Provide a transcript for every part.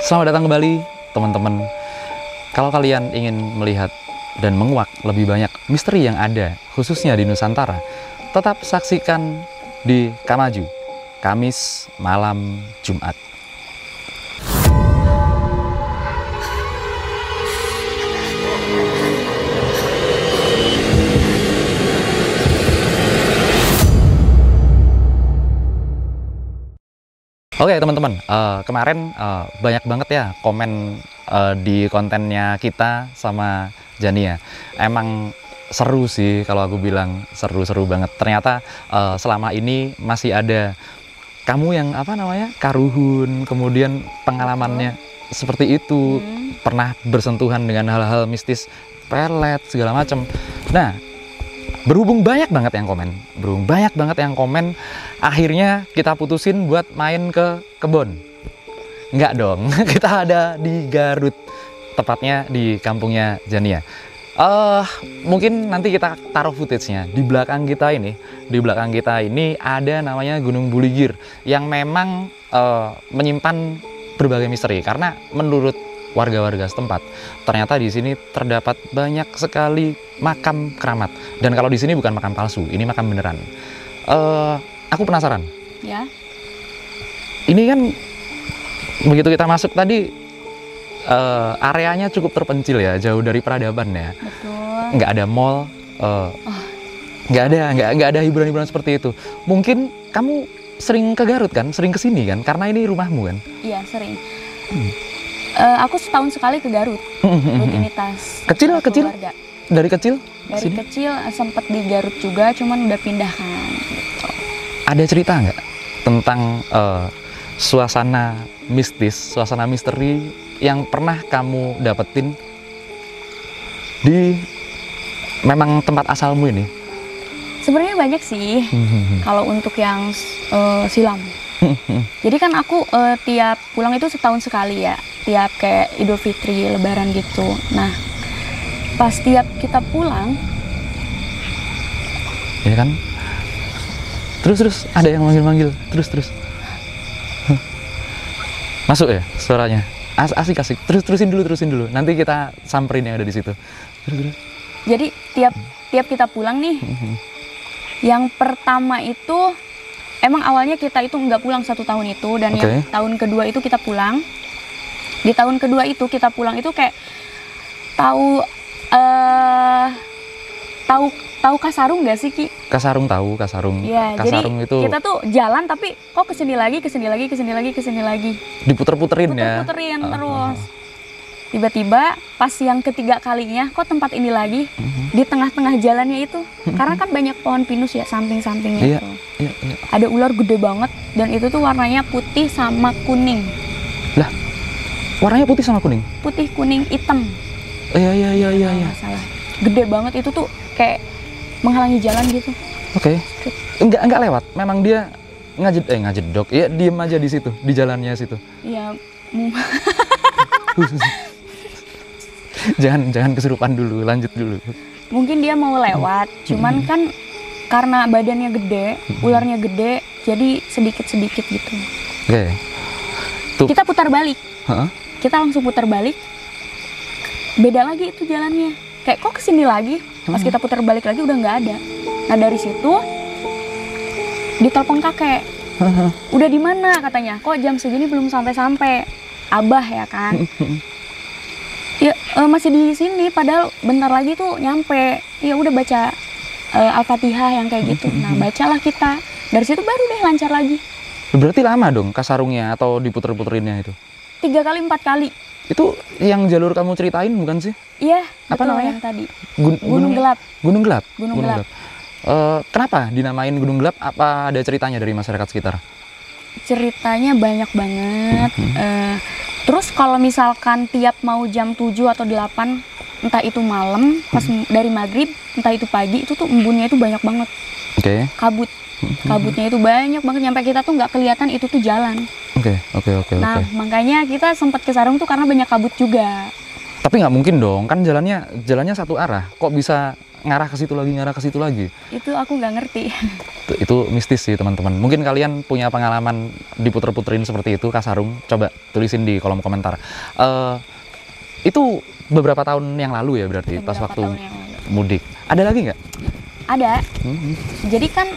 Selamat datang kembali teman-teman. Kalau kalian ingin melihat dan menguak lebih banyak misteri yang ada khususnya di Nusantara, tetap saksikan di Kamaju, Kamis malam Jumat. Oke teman-teman, kemarin banyak banget ya komen di kontennya kita sama Jania. Emang seru sih kalau aku bilang, seru-seru banget. Ternyata selama ini masih ada kamu yang karuhun, kemudian pengalamannya seperti itu, pernah bersentuhan dengan hal-hal mistis, pelet segala macam. Nah, berhubung banyak banget yang komen, akhirnya kita putusin buat main ke kebun. Enggak dong, kita ada di Garut, tepatnya di kampungnya Jania. Mungkin nanti kita taruh footage-nya. Di belakang kita ini ada namanya Gunung Buligir, yang memang menyimpan berbagai misteri. Karena menurut warga-warga setempat, ternyata di sini terdapat banyak sekali makam keramat. Dan kalau di sini bukan makam palsu, ini makam beneran. Aku penasaran. Ya. Ini kan begitu kita masuk tadi, areanya cukup terpencil ya, jauh dari peradaban ya. Betul. Nggak ada mall, nggak ada hiburan-hiburan seperti itu. Mungkin kamu sering ke Garut kan, sering kesini kan, karena ini rumahmu kan? Iya, sering. Aku setahun sekali ke Garut, rutinitas. Kecil? Keluarga. Dari kecil? Dari sini? kecil sempat di Garut juga, cuman udah pindah kan. Gitu. Ada cerita nggak tentang suasana mistis, suasana misteri yang pernah kamu dapetin di memang tempat asalmu ini? Sebenarnya banyak sih, kalau untuk yang silam. Jadi kan aku tiap pulang itu setahun sekali ya, tiap kayak Idul Fitri, Lebaran gitu. Nah, pas tiap kita pulang, ya kan? Terus ada yang manggil-manggil, terus. Masuk ya suaranya? Asik. Terusin dulu. Nanti kita samperin yang ada di situ. Terus. Jadi tiap kita pulang nih, yang pertama itu emang awalnya kita itu nggak pulang satu tahun itu, dan yang tahun kedua itu kita pulang. Di tahun kedua itu kita pulang itu kayak tahu Kasarung nggak sih, Ki? Kasarung tahu. Ya, Kasarung jadi itu kita tuh jalan tapi kok kesini lagi. diputer-puterin ya. Puter-puterin terus. Tiba-tiba pas yang ketiga kalinya, kok tempat ini lagi di tengah-tengah jalannya itu, karena kan banyak pohon pinus ya samping-sampingnya itu. Iya. Ada ular gede banget, dan itu tuh warnanya putih sama kuning. Lah, warnanya putih sama kuning? Putih, kuning, hitam. Iya. Salah. Gede banget itu tuh kayak menghalangi jalan gitu. Oke. Enggak lewat. Memang dia ngajedok. Iya, diem aja di situ, di jalannya situ. Iya. Jangan kesurupan dulu, lanjut dulu. Mungkin dia mau lewat, cuman kan karena badannya gede, ularnya gede, jadi sedikit-sedikit gitu. Oke. Kita putar balik. Kita langsung putar balik. Beda lagi itu jalannya. Kayak kok kesini lagi? Pas kita putar balik lagi udah nggak ada. Nah dari situ ditelepon kakek. Udah di mana katanya? Kok jam segini belum sampai-sampai? Abah ya kan? Ya masih di sini. Padahal bentar lagi tuh nyampe. Ya udah baca Al-Fatihah yang kayak gitu. Nah bacalah kita. Dari situ baru deh lancar lagi. Berarti lama dong kasarungnya atau diputer-puterinnya itu? 3 kali 4 kali. Itu yang jalur kamu ceritain bukan sih? Iya, apa namanya? Yang tadi. Gunung Gelap. Gunung Gelap. Gunung Gelap. Kenapa dinamain Gunung Gelap? Apa ada ceritanya dari masyarakat sekitar? Ceritanya banyak banget. Terus kalau misalkan tiap mau jam 7 atau 8, entah itu malam, pas dari maghrib, entah itu pagi, itu tuh embunnya itu banyak banget. Oke. Kabutnya itu banyak banget, nyampe kita tuh nggak kelihatan itu tuh jalan. Oke. Nah, makanya kita sempat ke sarung tuh karena banyak kabut juga. Tapi nggak mungkin dong, kan jalannya satu arah. Kok bisa ngarah ke situ lagi, ngarah ke situ lagi. Itu aku nggak ngerti. Itu mistis sih teman-teman. Mungkin kalian punya pengalaman diputer-puterin seperti itu, Kak Sarung. Coba tulisin di kolom komentar. Itu beberapa tahun yang lalu ya berarti, pas Beberapa waktu tahun yang lalu. mudik. Ada lagi nggak? Ada. Jadi kan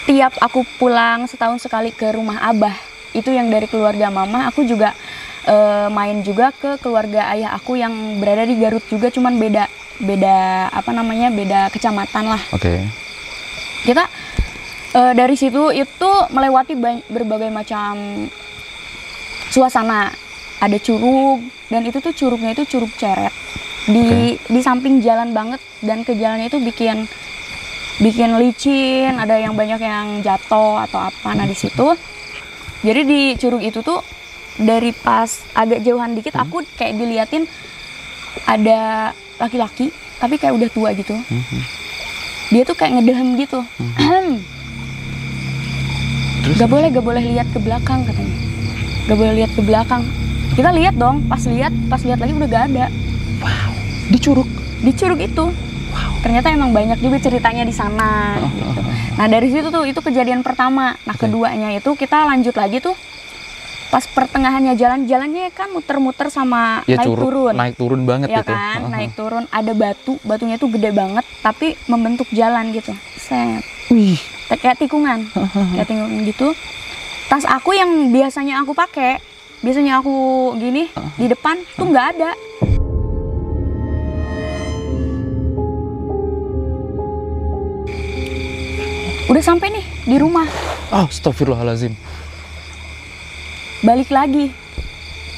tiap aku pulang setahun sekali ke rumah abah, itu yang dari keluarga mama, aku juga main juga ke keluarga ayah aku yang berada di Garut juga, cuman beda apa namanya, beda kecamatan lah. Oke. Kita dari situ itu melewati berbagai macam suasana. Ada curug, dan itu tuh curugnya itu curug Ceret di samping jalan banget, dan ke jalannya itu bikin licin, ada yang banyak yang jatuh atau apa. Nah di situ, jadi di curug itu tuh dari pas agak jauhan dikit aku kayak diliatin ada laki-laki tapi kayak udah tua gitu. Dia tuh kayak ngedehem gitu. Gak boleh lihat ke belakang katanya. Gak boleh lihat ke belakang. Kita lihat dong, pas lihat lagi udah gak ada. Wow, di curug itu. Wow. Ternyata emang banyak juga ceritanya di sana. Gitu. Nah dari situ tuh itu kejadian pertama. Nah keduanya itu kita lanjut lagi tuh. Pas pertengahannya jalannya kan muter-muter sama ya, naik turun banget ya itu. Kan, naik turun, ada batunya tuh gede banget tapi membentuk jalan gitu. Set. Wih, kayak tikungan. Kayak tikungan gitu. Tas aku yang biasanya aku pakai, biasanya aku gini di depan tuh nggak ada. Udah sampai nih di rumah. Oh, astagfirullahaladzim. Balik lagi.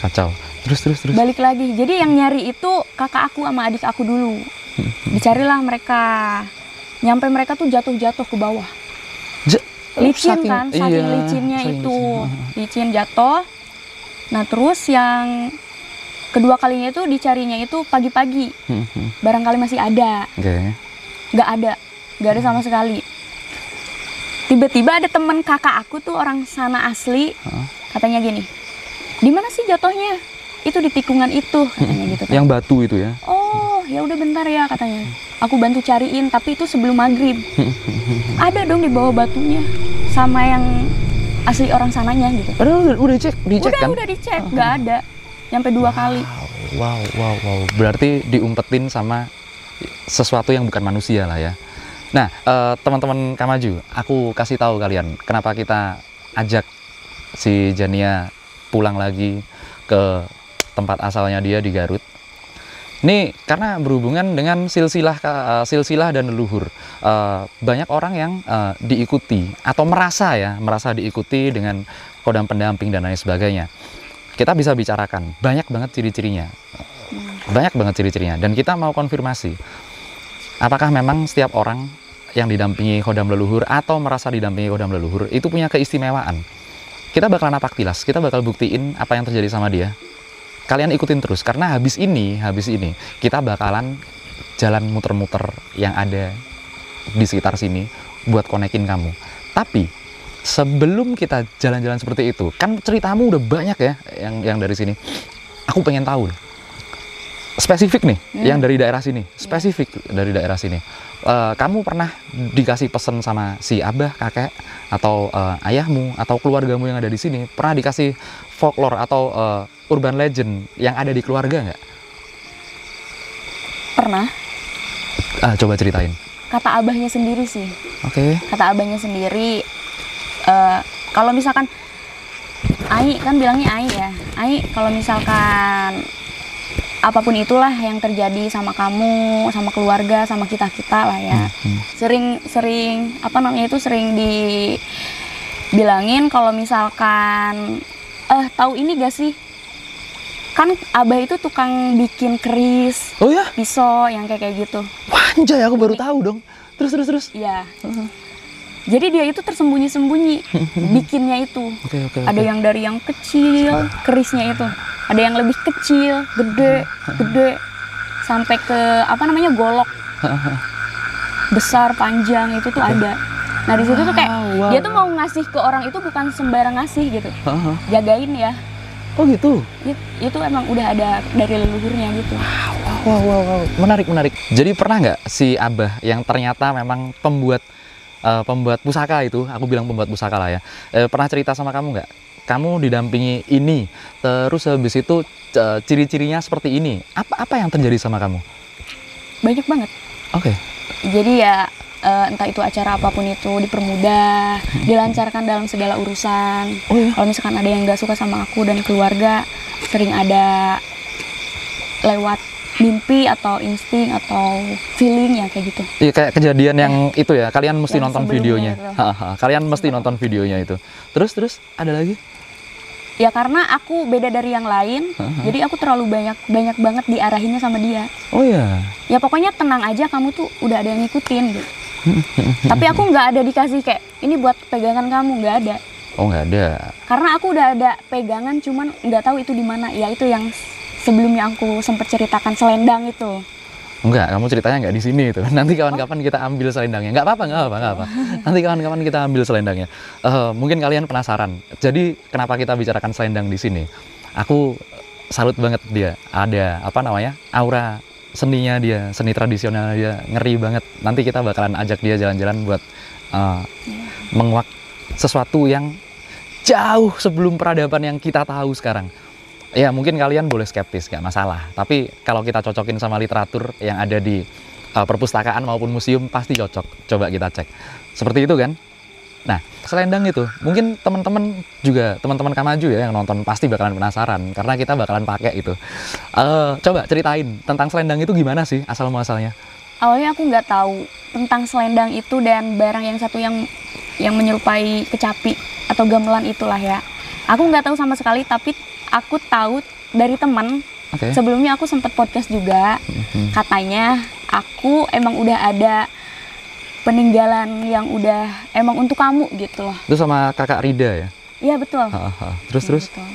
Kacau. Terus. Balik lagi. Jadi yang nyari itu kakak aku sama adik aku dulu. Dicarilah mereka. Nyampe mereka tuh jatuh ke bawah. Licin kan, saking licinnya itu. Licin jatuh. Nah terus yang kedua kalinya itu dicarinya itu pagi-pagi. Barangkali masih ada. Nggak ada sama sekali. Tiba-tiba ada temen kakak aku tuh orang sana asli. Katanya gini, di mana sih jatuhnya? Itu di tikungan itu, katanya gitu kan. Yang batu itu ya? Oh, ya udah bentar ya katanya. Aku bantu cariin, tapi itu sebelum maghrib. Ada dong di bawah batunya, sama yang asli orang sananya gitu. Padahal udah dicek kan? Udah dicek, nggak ada. Nyampe 2 kali. Wow. Berarti diumpetin sama sesuatu yang bukan manusia lah ya. Nah, teman-teman Kamaju, aku kasih tahu kalian kenapa kita ajak si Jania pulang lagi ke tempat asalnya dia di Garut. Ini karena berhubungan dengan silsilah dan leluhur. Banyak orang yang diikuti atau merasa diikuti dengan kodam pendamping dan lain sebagainya. Kita bisa bicarakan banyak banget ciri-cirinya. Dan kita mau konfirmasi. Apakah memang setiap orang yang didampingi kodam leluhur atau merasa didampingi kodam leluhur itu punya keistimewaan? Kita bakal napak tilas, kita bakal buktiin apa yang terjadi sama dia. Kalian ikutin terus, karena habis ini kita bakalan jalan muter-muter yang ada di sekitar sini buat konekin kamu. Tapi sebelum kita jalan-jalan seperti itu, kan ceritamu udah banyak ya yang dari sini. Aku pengen tahu spesifik nih, yang dari daerah sini, kamu pernah dikasih pesan sama si abah, kakek, atau ayahmu, atau keluargamu yang ada di sini, pernah dikasih folklore atau urban legend yang ada di keluarga nggak? Pernah. Coba ceritain. Kata abahnya sendiri sih. Oke. Kata abahnya sendiri, kalau misalkan Ai, kan bilangnya Ai ya, Ai kalau misalkan apapun itulah yang terjadi sama kamu, sama keluarga, sama kita-kita lah ya. Sering dibilangin kalau misalkan tahu ini gak sih? Kan abah itu tukang bikin keris. Oh ya? Pisau yang kayak gitu. Wah, anjay, aku baru tahu dong. Terus. Iya. Jadi dia itu tersembunyi-sembunyi bikinnya itu. Oke. Ada yang dari yang kecil, kerisnya itu. Ada yang lebih kecil, gede, sampai ke golok. Besar, panjang itu tuh ada. Nah di situ tuh kayak dia tuh mau ngasih ke orang itu bukan sembarang ngasih gitu. Jagain ya. Oh gitu? Itu emang udah ada dari leluhurnya gitu. Wow. Wow. Menarik. Jadi pernah nggak si Abah yang ternyata memang pembuat pusaka itu, aku bilang pembuat pusaka lah ya, pernah cerita sama kamu nggak? Kamu didampingi ini, terus habis itu ciri-cirinya seperti ini. Apa yang terjadi sama kamu? Banyak banget. Oke. Jadi ya entah itu acara apapun itu dipermudah, dilancarkan dalam segala urusan. Oh iya. Kalau misalkan ada yang nggak suka sama aku dan keluarga, sering ada lewat mimpi atau insting atau feeling ya kayak gitu. Iya, kayak kejadian yang itu ya, kalian mesti Yang nonton sebelumnya videonya. itu. Kalian mesti nonton videonya itu. Terus ada lagi? Ya karena aku beda dari yang lain, jadi aku terlalu banyak banget diarahinnya sama dia. Oh iya. Ya pokoknya tenang aja, kamu tuh udah ada yang ngikutin gitu. Tapi aku nggak ada dikasih kayak ini buat pegangan kamu, nggak ada. Oh nggak ada. Karena aku udah ada pegangan, cuman nggak tahu itu di mana. Ya itu yang sebelumnya aku sempat ceritakan, selendang itu. Enggak, kamu ceritanya nggak di sini itu. Nanti kawan-kawan kita ambil selendangnya. Nggak apa. Nanti kawan-kawan kita ambil selendangnya. Mungkin kalian penasaran. Jadi kenapa kita bicarakan selendang di sini? Aku salut banget dia. Ada aura seninya dia, seni tradisionalnya dia ngeri banget. Nanti kita bakalan ajak dia jalan-jalan buat menguak sesuatu yang jauh sebelum peradaban yang kita tahu sekarang. Ya mungkin kalian boleh skeptis, gak masalah. Tapi kalau kita cocokin sama literatur yang ada di perpustakaan maupun museum, pasti cocok. Coba kita cek. Seperti itu kan? Nah, selendang itu, mungkin teman-teman Kamaju ya yang nonton pasti bakalan penasaran. Karena kita bakalan pakai itu. Coba ceritain tentang selendang itu gimana sih asal muasalnya? Awalnya aku nggak tahu tentang selendang itu dan barang yang satu yang menyerupai kecapi atau gamelan itulah ya. Aku nggak tahu sama sekali, tapi aku tahu dari teman. Okay. Sebelumnya aku sempat podcast juga. Katanya aku emang udah ada peninggalan yang udah emang untuk kamu gitu loh. Itu sama kakak Rida ya? Iya betul. Terus? Betul.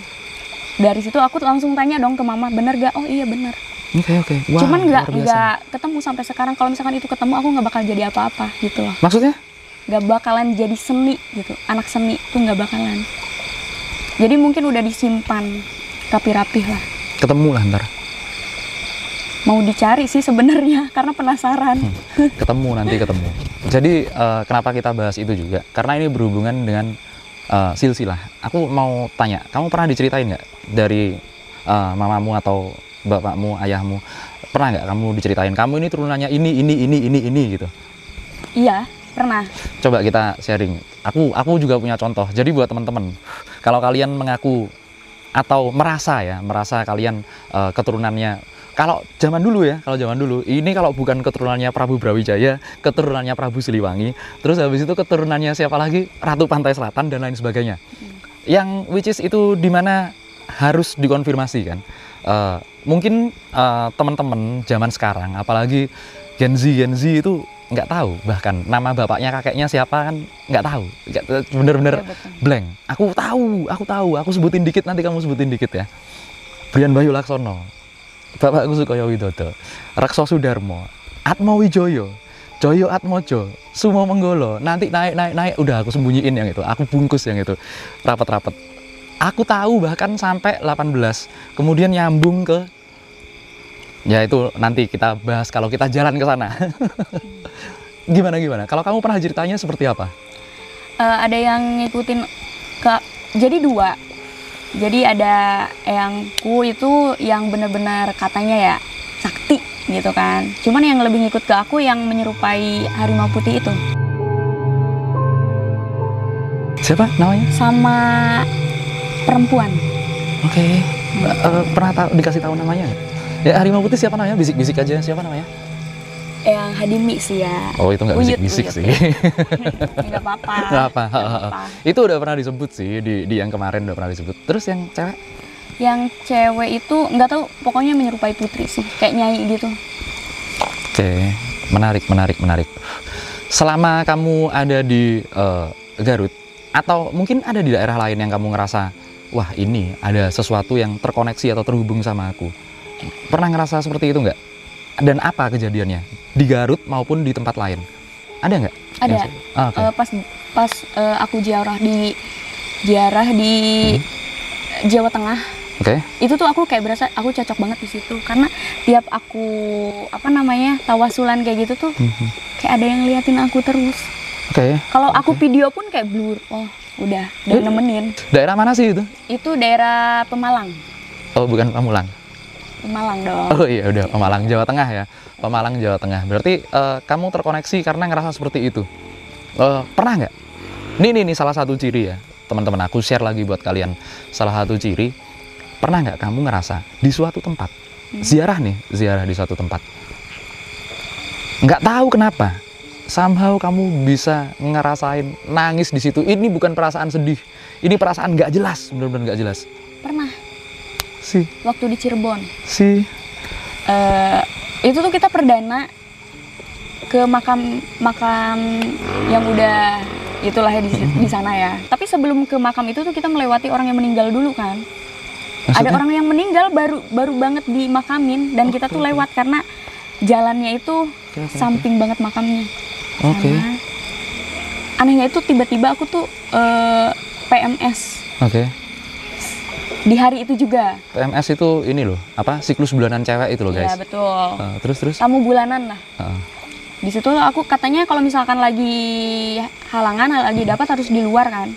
Dari situ aku langsung tanya dong ke mama, bener gak? Oh iya bener. Oke. Wow, cuman nggak ketemu sampai sekarang. Kalau misalkan itu ketemu, aku nggak bakal jadi apa-apa gitu loh. Maksudnya? Nggak bakalan jadi seni gitu. Anak seni tuh nggak bakalan. Jadi mungkin udah disimpan rapi-rapih lah. Ketemu lah ntar. Mau dicari sih sebenarnya karena penasaran. Ketemu. Jadi kenapa kita bahas itu juga? Karena ini berhubungan dengan silsilah. Aku mau tanya, kamu pernah diceritain nggak dari mamamu atau bapakmu, ayahmu? Pernah nggak kamu diceritain, kamu ini turunannya ini gitu? Iya, pernah. Coba kita sharing. Aku juga punya contoh. Jadi buat teman-teman, kalau kalian mengaku atau merasa kalian keturunannya, kalau zaman dulu, ini kalau bukan keturunannya Prabu Brawijaya, keturunannya Prabu Siliwangi, terus habis itu keturunannya siapa lagi? Ratu Pantai Selatan dan lain sebagainya. Yang which is itu dimana harus dikonfirmasi kan. Mungkin teman-teman zaman sekarang, apalagi Gen Z itu nggak tahu, bahkan nama bapaknya kakeknya siapa kan nggak tahu, bener-bener blank. Aku tahu, aku sebutin dikit, nanti kamu sebutin dikit ya. Brian Bayu Laksono, Bapakku Sukoyo Widodo, Rekso Sudarmo, Atmo Wijoyo, Joyo Atmojo, Sumo Menggolo, nanti naik, udah aku sembunyiin yang itu, aku bungkus yang itu, rapet-rapet. Aku tahu bahkan sampai 18, kemudian nyambung ke, ya itu nanti kita bahas kalau kita jalan ke sana. Gimana? Kalau kamu pernah ceritanya seperti apa? Ada yang ngikutin jadi dua. Jadi ada eyangku itu yang benar-benar katanya ya sakti gitu kan. Cuman yang lebih ngikut ke aku yang menyerupai harimau putih itu. Siapa namanya? Sama perempuan. Oke. Pernah dikasih tahu namanya? Ya harimau putih siapa namanya? Bisik-bisik aja, siapa namanya? Yang Hadimi sih ya. Oh itu nggak bisik-bisik sih. Nggak apa-apa. Nggak apa. Itu udah pernah disebut sih di yang kemarin udah pernah disebut. Terus yang cewek? Yang cewek itu nggak tahu, pokoknya menyerupai putri sih, kayak nyai gitu. Oke, menarik. Selama kamu ada di Garut atau mungkin ada di daerah lain yang kamu ngerasa, wah ini ada sesuatu yang terkoneksi atau terhubung sama aku. Pernah ngerasa seperti itu nggak? Dan apa kejadiannya di Garut maupun di tempat lain? Ada nggak? Ada. Pas aku ziarah di Jawa Tengah Oke. Itu tuh aku kayak berasa aku cocok banget di situ karena tiap aku tawasulan kayak gitu tuh kayak ada yang liatin aku terus. Oke. Kalau aku video pun kayak blur. Oh, udah yang nemenin. Daerah mana sih itu? Itu daerah Pemalang. Oh, bukan Pamulang. Pemalang dong. Oh iya, udah Pemalang, Jawa Tengah ya. Pemalang, Jawa Tengah. Berarti kamu terkoneksi karena ngerasa seperti itu. Pernah nggak? Nih salah satu ciri ya, teman-teman. Aku share lagi buat kalian. Salah satu ciri, pernah nggak kamu ngerasa di suatu tempat, ziarah di suatu tempat, nggak tahu kenapa, somehow kamu bisa ngerasain nangis di situ. Ini bukan perasaan sedih, ini perasaan nggak jelas, benar-benar nggak jelas. Pernah. Si. Waktu di Cirebon. Si. Itu tuh kita perdana ke makam yang udah itulah ya di sana ya. Tapi sebelum ke makam itu tuh kita melewati orang yang meninggal dulu kan. Maksudnya? Ada orang yang meninggal baru banget dimakamin dan kita tuh lewat karena jalannya itu samping banget makamnya. Oke. Anehnya itu tiba-tiba aku tuh PMS. Oke. Di hari itu juga. PMS itu ini loh, apa siklus bulanan cewek itu loh guys. Iya betul. Terus. Tamu bulanan lah. Di situ aku katanya kalau misalkan lagi halangan, lagi dapat harus di luar kan.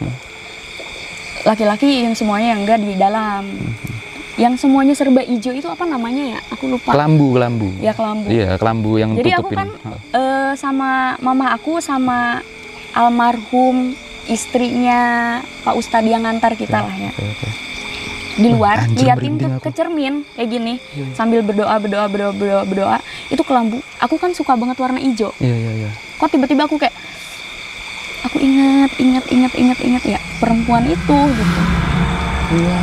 Laki-laki yang semuanya yang enggak di dalam. Yang semuanya serba hijau itu apa namanya ya? Aku lupa. Kelambu. Ya kelambu. Iya, kelambu yang jadi tutupin. aku kan sama mama aku sama almarhum istrinya Pak Ustadz yang ngantar kita lah ya. Okay. Di luar liatin merinding ke cermin kayak gini sambil berdoa itu kelambu. Aku kan suka banget warna hijau. Iya. Kok tiba-tiba aku kayak aku ingat ya perempuan itu gitu.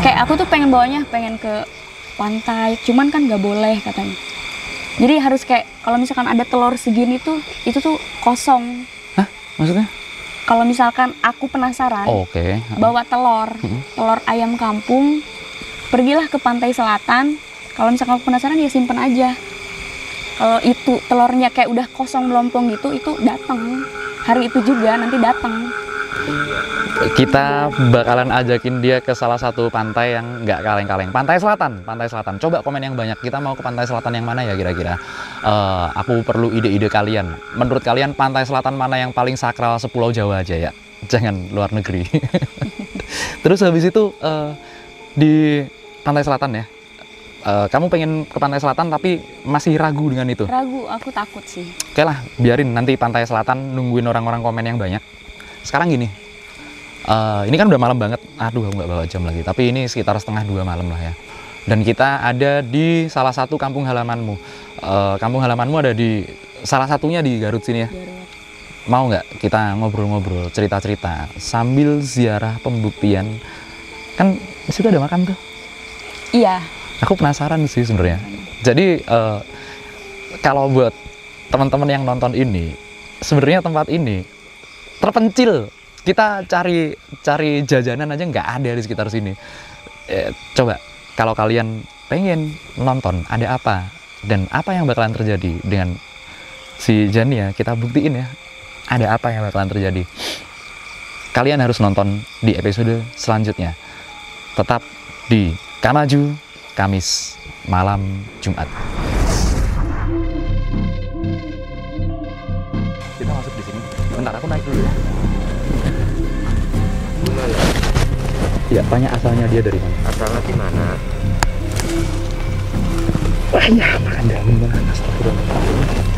Kayak aku tuh pengen ke pantai, cuman kan nggak boleh katanya. Jadi harus kayak kalau misalkan ada telur segini tuh itu tuh kosong. Hah? Maksudnya? Kalau misalkan aku penasaran, bawa telur ayam kampung, pergilah ke pantai selatan. Kalau misalkan aku penasaran ya simpen aja. Kalau itu telurnya kayak udah kosong melompong gitu, itu datang. Hari itu juga nanti datang. Kita bakalan ajakin dia ke salah satu pantai yang nggak kaleng-kaleng. Pantai Selatan. Coba komen yang banyak. Kita mau ke pantai selatan yang mana ya kira-kira? Aku perlu ide-ide kalian. Menurut kalian pantai selatan mana yang paling sakral sepulau Jawa aja ya? Jangan luar negeri. Terus habis itu di pantai selatan ya. Kamu pengen ke pantai selatan tapi masih ragu dengan itu? Ragu, aku takut sih. Oke lah, biarin nanti pantai selatan nungguin orang-orang komen yang banyak. Sekarang gini, ini kan udah malam banget. Aduh, aku nggak bawa jam lagi. Tapi ini sekitar 1:30 malam lah ya. Dan kita ada di salah satu kampung halamanmu. Kampung halamanmu ada di salah satunya di Garut sini ya. Garut. Mau nggak kita ngobrol-ngobrol, cerita-cerita sambil ziarah pembuktian? Kan di situ ada makam tuh. Iya. Aku penasaran sih sebenarnya. Jadi kalau buat teman-teman yang nonton ini, sebenarnya tempat ini terpencil. Kita cari jajanan aja nggak ada di sekitar sini. Coba kalau kalian pengen nonton ada apa dan apa yang bakalan terjadi dengan si Jania, kita buktiin ya ada apa yang bakalan terjadi. Kalian harus nonton di episode selanjutnya. Tetap di Kamaju Kamis malam Jumat. Kita masuk di sini. Bentar, aku naik dulu ya. Ya, tanya asalnya dia dari mana? Asalnya di mana? Wah ya, makan daun banget. Astagfirullah.